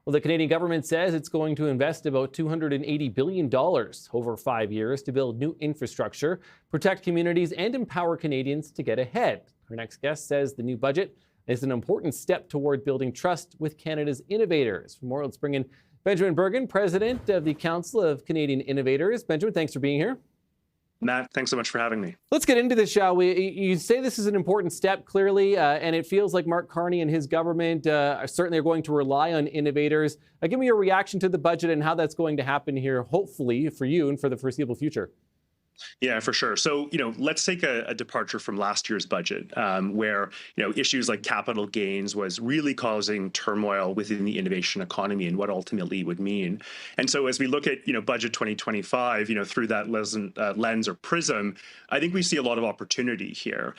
Well, the Canadian government says it's going to invest about $280 billion over 5 years to build new infrastructure, protect communities, and empower Canadians to get ahead. Our next guest says the new budget is an important step toward building trust with Canada's innovators. For more, let's bring in Benjamin Bergen, president of the Council of Canadian Innovators. Benjamin, thanks for being here. Matt, thanks so much for having me. Let's get into this, shall we? You say this is an important step, clearly, and it feels like Mark Carney and his government certainly are going to rely on innovators. Give me your reaction to the budget and how that's going to happen here, hopefully, for you and for the foreseeable future. Yeah, for sure. So, let's take a departure from last year's budget, where, issues like capital gains was really causing turmoil within the innovation economy and what ultimately would mean. And so as we look at, budget 2025, through that lens or prism, I think we see a lot of opportunity here.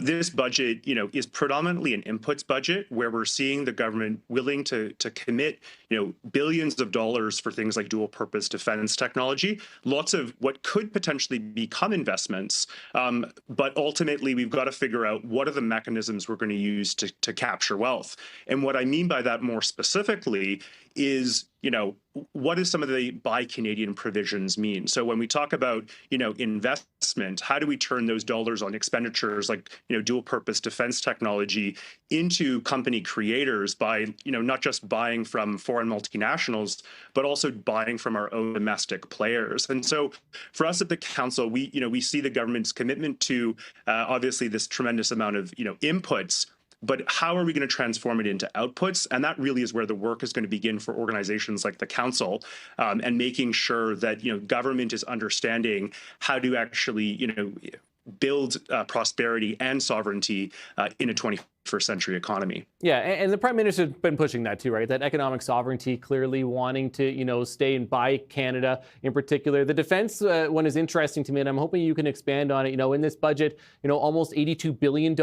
This budget, is predominantly an inputs budget where we're seeing the government willing to commit, billions of dollars for things like dual purpose defense technology, lots of what could potentially become investments. But ultimately, we've got to figure out what are the mechanisms we're going to use to capture wealth. And what I mean by that more specifically is, what does some of the Buy Canadian provisions mean? So when we talk about, investment, how do we turn those dollars on expenditures like, dual purpose defense technology into company creators by, not just buying from foreign multinationals, but also buying from our own domestic players. And so for us at the council, we see the government's commitment to obviously this tremendous amount of, inputs. But how are we going to transform it into outputs? And that really is where the work is going to begin for organizations like the council, and making sure that government is understanding how to actually build prosperity and sovereignty in a 21st century economy. Yeah, and the Prime Minister's been pushing that too, right? That economic sovereignty, clearly wanting to, stay and buy Canada in particular. The defense one is interesting to me, and I'm hoping you can expand on it. In this budget, almost $82 billion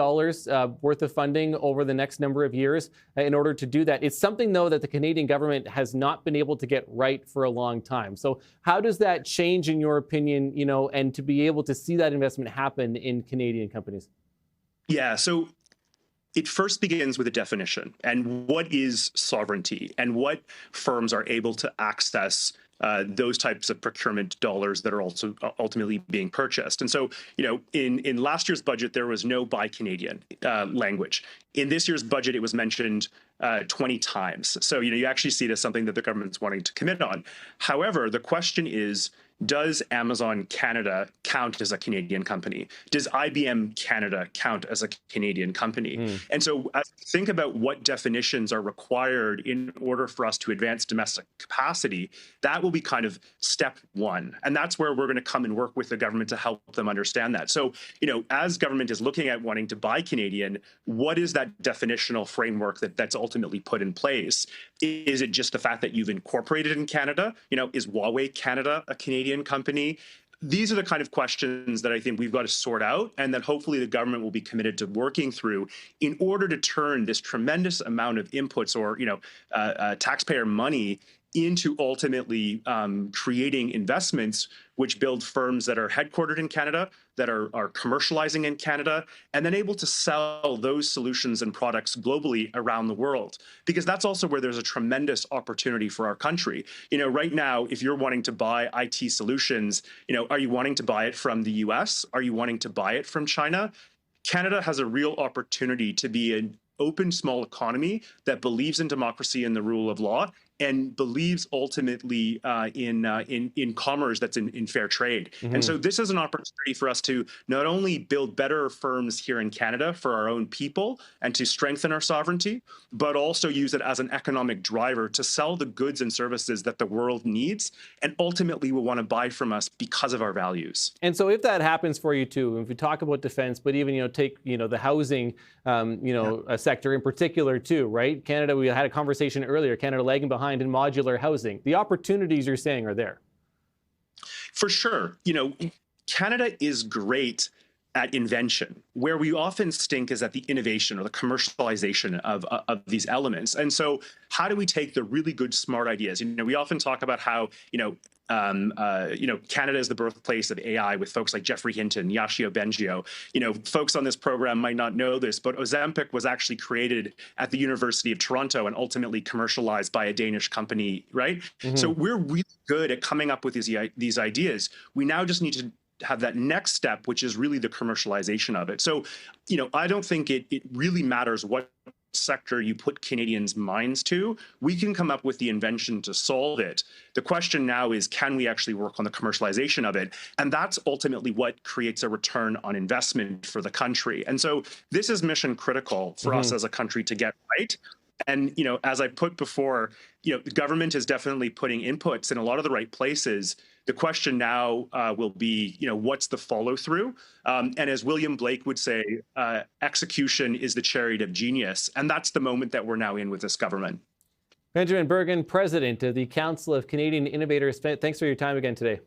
worth of funding over the next number of years in order to do that. It's something, though, that the Canadian government has not been able to get right for a long time. So how does that change, in your opinion, and to be able to see that investment happen in Canadian companies? Yeah, so it first begins with a definition and what is sovereignty and what firms are able to access those types of procurement dollars that are also ultimately being purchased. And so, in last year's budget, there was no Buy Canadian language. In this year's budget, it was mentioned 20 times. So, you actually see it as something that the government's wanting to commit on. However, the question is, does Amazon Canada count as a Canadian company? Does IBM Canada count as a Canadian company? And so as we think about what definitions are required in order for us to advance domestic capacity, that will be kind of step one. And that's where we're going to come and work with the government to help them understand that. So, as government is looking at wanting to buy Canadian, what is that definitional framework that's ultimately put in place? Is it just the fact that you've incorporated in Canada? Is Huawei Canada a Canadian company? These are the kind of questions that I think we've got to sort out, and that hopefully the government will be committed to working through in order to turn this tremendous amount of inputs or taxpayer money into ultimately creating investments which build firms that are headquartered in Canada, that are commercializing in Canada, and then able to sell those solutions and products globally around the world. Because that's also where there's a tremendous opportunity for our country. Right now, if you're wanting to buy IT solutions, are you wanting to buy it from the US? Are you wanting to buy it from China? Canada has a real opportunity to be an open, small economy that believes in democracy and the rule of law, and believes ultimately in commerce that's in fair trade. And so this is an opportunity for us to not only build better firms here in Canada for our own people and to strengthen our sovereignty, but also use it as an economic driver to sell the goods and services that the world needs and ultimately will want to buy from us because of our values. And so if that happens for you too, if we talk about defense, but even, take, the housing, a sector in particular too, right? Canada, we had a conversation earlier, Canada lagging behind in modular housing. The opportunities you're saying are there. For sure. Canada is great at invention. Where we often stink is at the innovation or the commercialization of these elements. And so how do we take the really good, smart ideas? We often talk about how, Canada is the birthplace of AI with folks like Jeffrey Hinton, Yashio Bengio. Folks on this program might not know this, but Ozempic was actually created at the University of Toronto and ultimately commercialized by a Danish company, right? Mm-hmm. So we're really good at coming up with these ideas. We now just need to have that next step, which is really the commercialization of it. So, I don't think it really matters what sector you put Canadians' minds to. We can come up with the invention to solve it. The question now is, can we actually work on the commercialization of it? And that's ultimately what creates a return on investment for the country. And so this is mission critical for us as a country to get right. And, as I put before, the government is definitely putting inputs in a lot of the right places. The question now will be, what's the follow through? And as William Blake would say, execution is the chariot of genius. And that's the moment that we're now in with this government. Benjamin Bergen, president of the Council of Canadian Innovators. Thanks for your time again today.